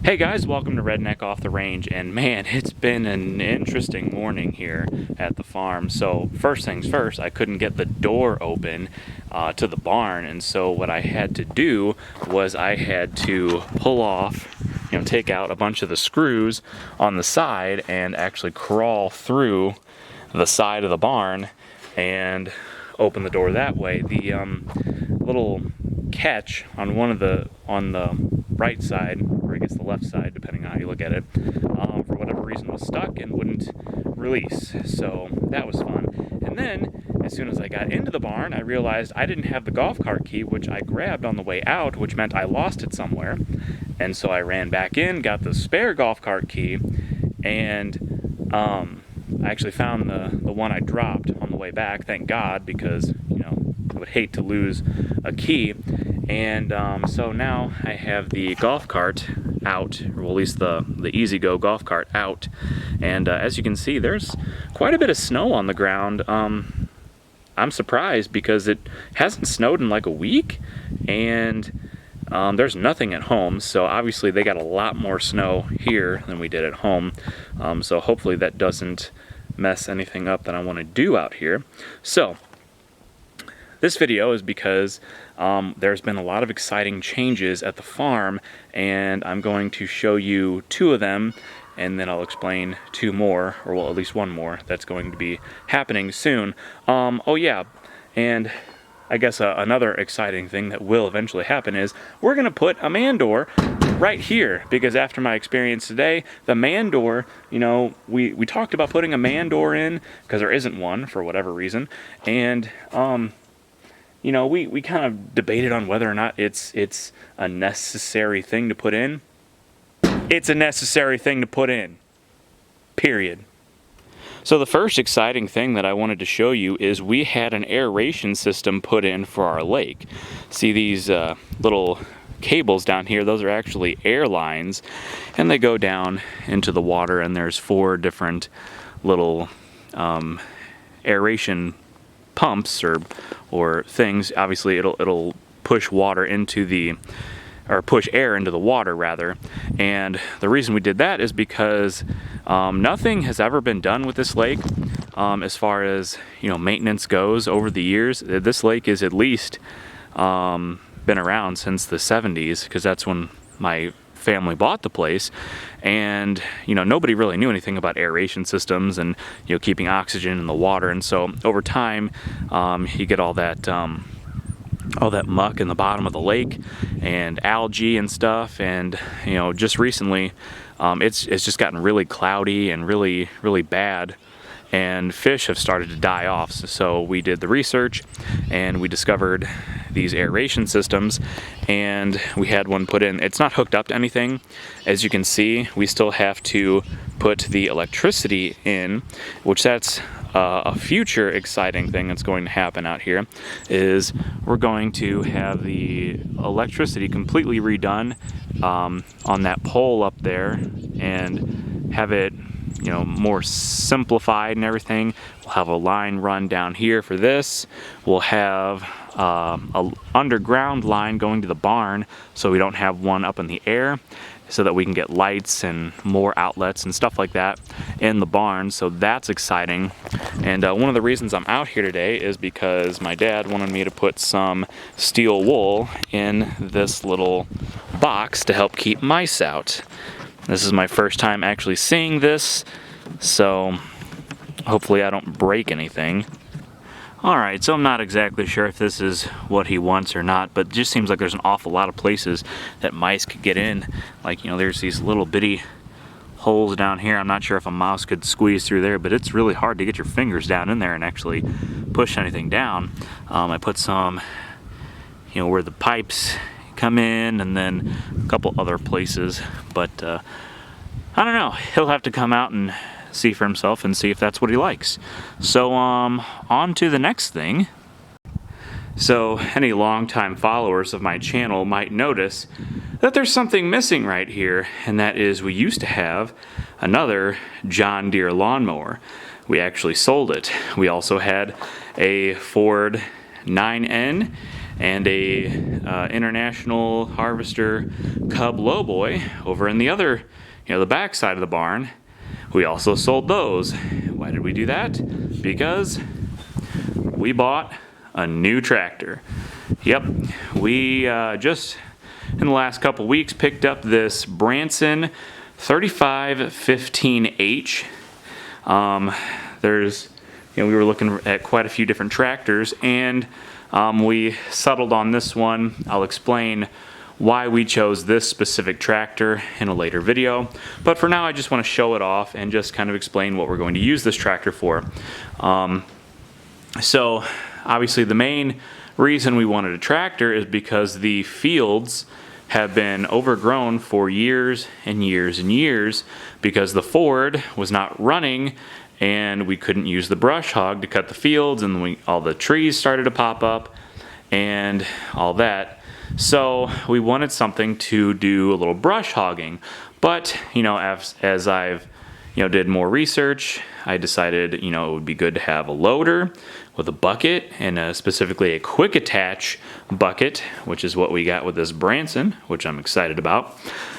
Hey guys, welcome to Redneck Off the Range, and man, it's been an interesting morning here at the farm. So first things first, I couldn't get the door open to the barn, and so what I had to do was I had to pull off, take out a bunch of the screws on the side and actually crawl through the side of the barn and open the door that way. The little catch on on the right side, or I guess the left side, depending on how you look at it, for whatever reason was stuck and wouldn't release. So that was fun. And then as soon as I got into the barn, I realized I didn't have the golf cart key, which I grabbed on the way out, which meant I lost it somewhere. And so I ran back in, got the spare golf cart key, and I actually found the one I dropped on the way back, thank God, because I would hate to lose a key. And so now I have the golf cart out, or at least the E-Z-Go golf cart out. And as you can see, there's quite a bit of snow on the ground. I'm surprised because it hasn't snowed in like a week, and there's nothing at home. So obviously they got a lot more snow here than we did at home. So hopefully that doesn't mess anything up that I want to do out here. So this video is because there's been a lot of exciting changes at the farm, and I'm going to show you two of them, and then I'll explain two more, or well, at least one more that's going to be happening soon. Oh yeah, and I guess another exciting thing that will eventually happen is we're going to put a man door right here, because after my experience today, the man door, we talked about putting a man door in because there isn't one for whatever reason, and we kind of debated on whether or not it's a necessary thing to put in. It's a necessary thing to put in. Period. So the first exciting thing that I wanted to show you is we had an aeration system put in for our lake. See these little cables down here? Those are actually air lines, and they go down into the water, and there's 4 different little aeration pumps or things. Obviously it'll push water into push air into the water rather. And the reason we did that is because nothing has ever been done with this lake as far as maintenance goes over the years. This lake is at least been around since the 70s, because that's when my family bought the place, and nobody really knew anything about aeration systems and keeping oxygen in the water. And so over time you get all that muck in the bottom of the lake and algae and stuff, and just recently it's just gotten really cloudy and really bad, and fish have started to die off. So we did the research and we discovered these aeration systems, and we had one put in. It's not hooked up to anything. As you can see, we still have to put the electricity in, which that's a future exciting thing that's going to happen out here, is we're going to have the electricity completely redone on that pole up there, and have it more simplified and everything. We'll have a line run down here for this. We'll have a underground line going to the barn, so we don't have one up in the air, so that we can get lights and more outlets and stuff like that in the barn. So that's exciting. And one of the reasons I'm out here today is because my dad wanted me to put some steel wool in this little box to help keep mice out. This is my first time actually seeing this, so hopefully I don't break anything. Alright, so I'm not exactly sure if this is what he wants or not, but it just seems like there's an awful lot of places that mice could get in. Like, there's these little bitty holes down here. I'm not sure if a mouse could squeeze through there, but it's really hard to get your fingers down in there and actually push anything down. I put some, where the pipes come in, and then a couple other places, but I don't know. He'll have to come out and see for himself and see if that's what he likes. So on to the next thing. So any longtime followers of my channel might notice that there's something missing right here, and that is we used to have another John Deere lawnmower. We actually sold it. We also had a Ford 9N and a International Harvester Cub Lowboy over in the other, the back side of the barn. We also sold those. Why did we do that? Because we bought a new tractor. Yep, we just in the last couple weeks picked up this Branson 3515H. We were looking at quite a few different tractors, and we settled on this one. I'll explain why we chose this specific tractor in a later video, but for now I just want to show it off and just kind of explain what we're going to use this tractor for. So obviously the main reason we wanted a tractor is because the fields have been overgrown for years and years and years because the Ford was not running and we couldn't use the brush hog to cut the fields, and all the trees started to pop up and all that. So we wanted something to do a little brush hogging, but as I've did more research, I decided it would be good to have a loader with a bucket, and specifically a quick attach bucket, which is what we got with this Branson, which I'm excited about.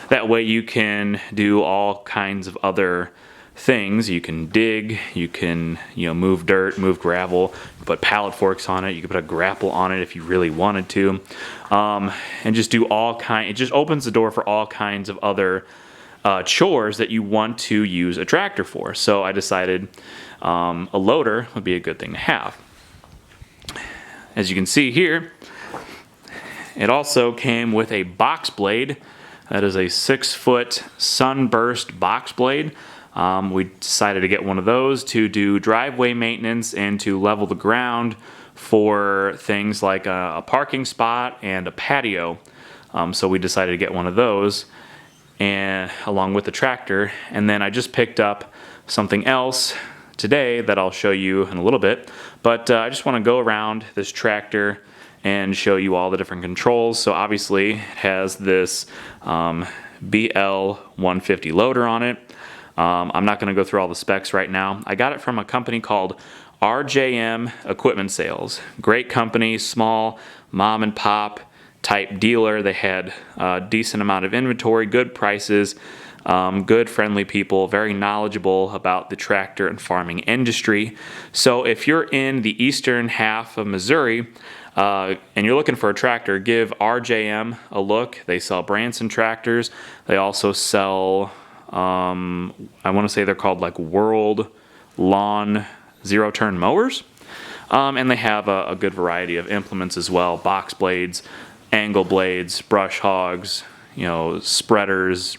That way you can do all kinds of other things. You can dig, you can move dirt, move gravel, put pallet forks on it, you can put a grapple on it if you really wanted to, and just do it just opens the door for all kinds of other chores that you want to use a tractor for. So I decided a loader would be a good thing to have. As you can see here, it also came with a box blade. That is a 6-foot sunburst box blade. We decided to get one of those to do driveway maintenance and to level the ground for things like a parking spot and a patio. So we decided to get one of those, and along with the tractor. And then I just picked up something else today that I'll show you in a little bit, but I just want to go around this tractor and show you all the different controls. So obviously it has this BL150 loader on it. I'm not going to go through all the specs right now. I got it from a company called RJM Equipment Sales. Great company, small mom and pop type dealer. They had a decent amount of inventory, good prices, good friendly people, very knowledgeable about the tractor and farming industry. So if you're in the eastern half of Missouri and you're looking for a tractor, give RJM a look. They sell Branson tractors. They also sell, I want to say they're called like World Lawn zero-turn mowers. And they have a good variety of implements as well: box blades, angle blades, brush hogs, spreaders,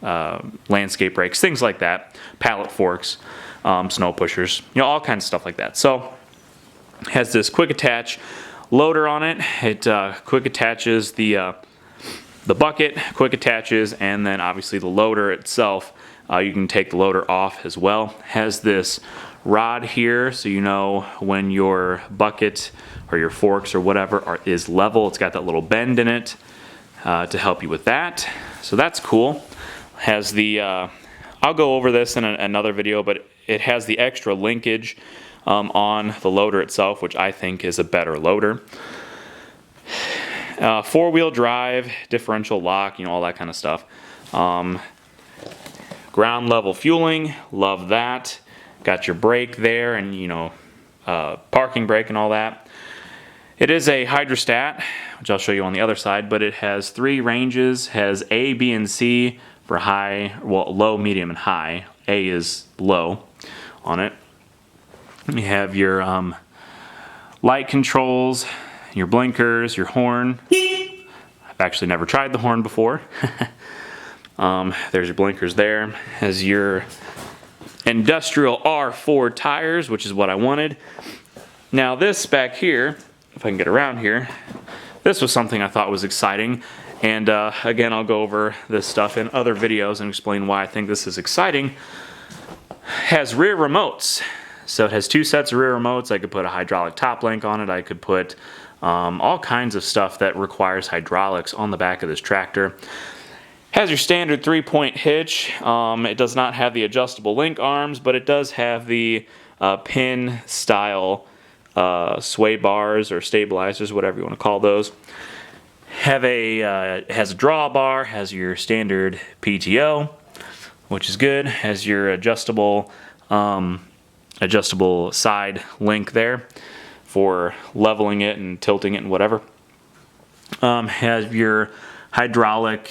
landscape rakes, things like that, pallet forks, snow pushers, all kinds of stuff like that. So it has this quick attach loader on it. It quick attaches the bucket, quick attaches, and then obviously the loader itself. You can take the loader off as well. Has this rod here, so when your bucket or your forks or whatever is level. It's got that little bend in it to help you with that. So that's cool. Has the I'll go over this in another video, but it has the extra linkage on the loader itself, which I think is a better loader. 4-wheel drive, differential lock, all that kind of stuff. Ground level fueling, love that. Got your brake there, and parking brake and all that. It is a hydrostat, which I'll show you on the other side, but it has 3 ranges, has A, B, and C for high, low, medium, and high. A is low on it. You have your light controls, your blinkers, your horn. I've actually never tried the horn before. There's your blinkers there. Has your industrial R4 tires, which is what I wanted. Now this back here, if I can get around here, this was something I thought was exciting. And again, I'll go over this stuff in other videos and explain why I think this is exciting. Has rear remotes. So it has 2 sets of rear remotes. I could put a hydraulic top link on it. I could put all kinds of stuff that requires hydraulics on the back of this tractor. Has your standard 3-point hitch. It does not have the adjustable link arms, but it does have the pin style sway bars or stabilizers, whatever you want to call those. Has a drawbar, has your standard PTO, which is good. Has your adjustable side link there for leveling it and tilting it and whatever. Has your hydraulic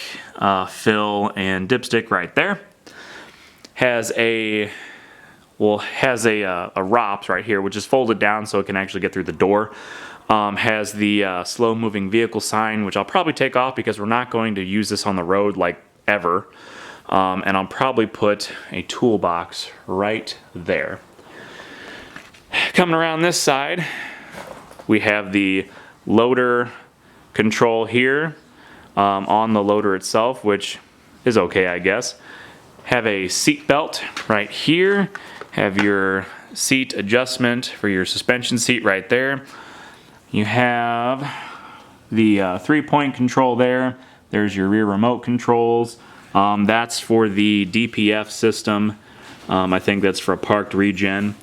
fill and dipstick right there. Has a ROPS right here, which is folded down so it can actually get through the door. Has the slow moving vehicle sign, which I'll probably take off because we're not going to use this on the road like ever. And I'll probably put a toolbox right there. Coming around this side, we have the loader control here on the loader itself, which is okay, I guess. Have a seat belt right here. Have your seat adjustment for your suspension seat right there. You have the 3-point control there. There's your rear remote controls. That's for the DPF system. I think that's for a parked regen.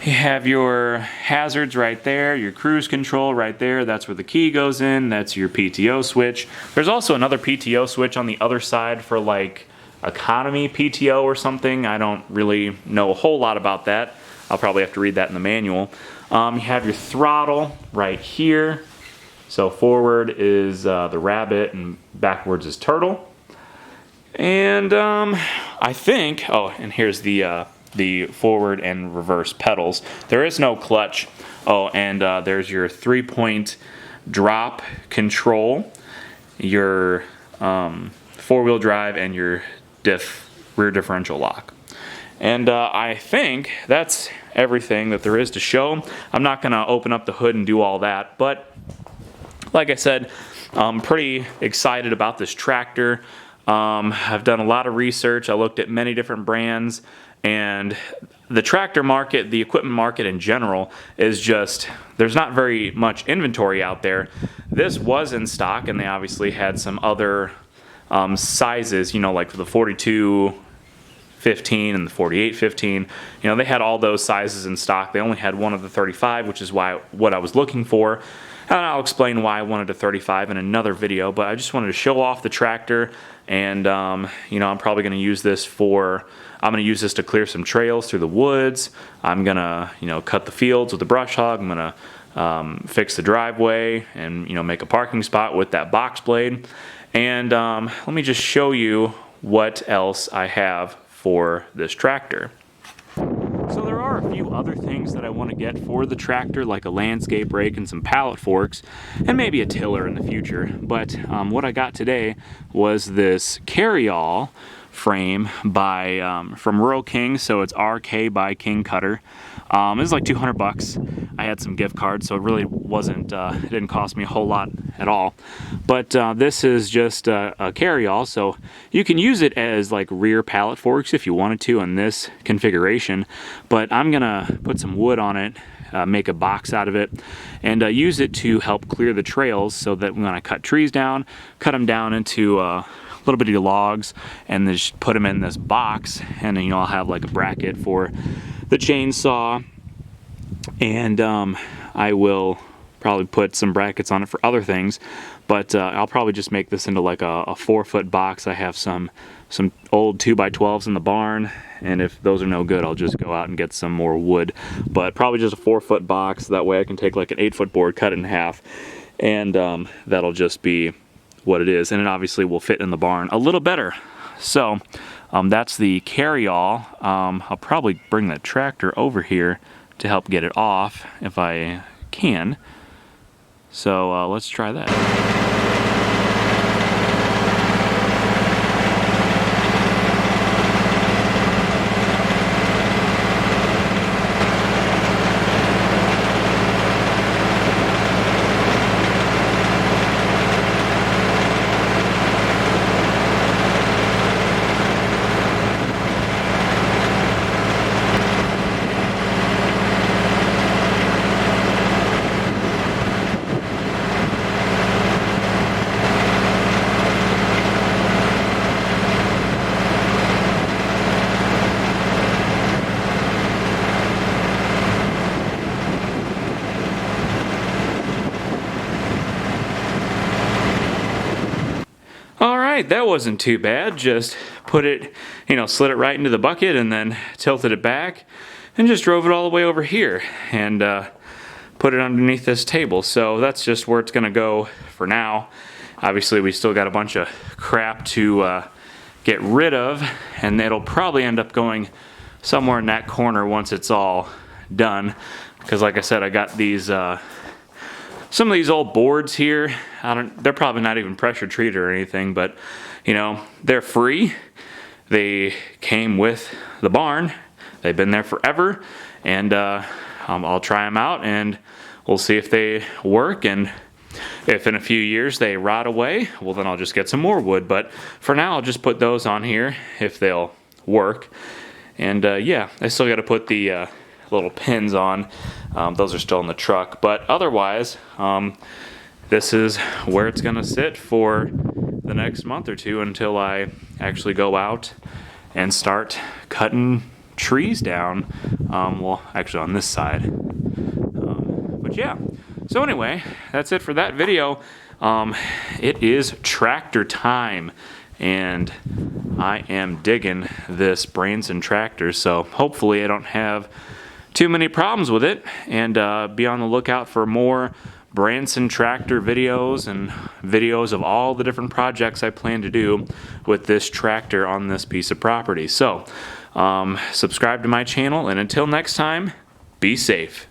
You have your hazards right there, your cruise control right there. That's where the key goes in. That's your PTO switch. There's also another PTO switch on the other side for like economy PTO or something. I don't really know a whole lot about that. I'll probably have to read that in the manual. You have your throttle right here. So forward is the rabbit and backwards is turtle. And I think, oh, and here's the forward and reverse pedals. There is no clutch. Oh, and there's your 3-point drop control, your 4-wheel drive, and your rear differential lock. And I think that's everything that there is to show. I'm not going to open up the hood and do all that, but like I said, I'm pretty excited about this tractor. I've done a lot of research. I looked at many different brands, and the tractor market, the equipment market in general, is just, there's not very much inventory out there. This was in stock, and they obviously had some other sizes, you know, like for the 4215 and the 4815. You know, they had all those sizes in stock. They only had one of the 35, which is what I was looking for. And I'll explain why I wanted a 35 in another video, but I just wanted to show off the tractor. And you know, I'm probably going to use this to clear some trails through the woods. I'm going to, you know, cut the fields with the brush hog. I'm going to fix the driveway and, you know, make a parking spot with that box blade. And let me just show you what else I have for this tractor. So there are a few other things that I want to get for the tractor, like a landscape rake and some pallet forks, and maybe a tiller in the future. But what I got today was this carry-all frame from Rural King, so it's RK by King Cutter. It was like 200 bucks. I had some gift cards, so it really wasn't, it didn't cost me a whole lot at all. But this is just a carry-all, so you can use it as like rear pallet forks if you wanted to in this configuration. But I'm gonna put some wood on it, make a box out of it, and use it to help clear the trails, so that when I cut trees down, cut them down into little bitty logs, and then just put them in this box, and then, you know, I'll have like a bracket for the chainsaw, and I will probably put some brackets on it for other things, but I'll probably just make this into like a 4-foot box. I have some old 2x12s in the barn, and if those are no good, I'll just go out and get some more wood, but probably just a 4-foot box. That way I can take like an 8-foot board, cut it in half, and that'll just be what it is, and it obviously will fit in the barn a little better. So that's the carry-all. I'll probably bring the tractor over here to help get it off if I can. So let's try that. right, that wasn't too bad. Just put it, slid it right into the bucket and then tilted it back and just drove it all the way over here and put it underneath this table. So that's just where it's gonna go for now. Obviously we still got a bunch of crap to get rid of, and it'll probably end up going somewhere in that corner once it's all done, because like I said, I got these some of these old boards here. They're probably not even pressure treated or anything, but they're free. They came with the barn. They've been there forever, and I'll try them out and we'll see if they work, and if in a few years they rot away, well then I'll just get some more wood. But for now I'll just put those on here if they'll work. And yeah, I still got to put the little pins on. Those are still in the truck, but otherwise this is where it's gonna sit for the next month or two until I actually go out and start cutting trees down. Well, actually on this side. But yeah, so anyway, that's it for that video. It is tractor time, and I am digging this Branson tractor, so hopefully I don't have too many problems with it, and be on the lookout for more Branson tractor videos and videos of all the different projects I plan to do with this tractor on this piece of property. So subscribe to my channel, and until next time, be safe.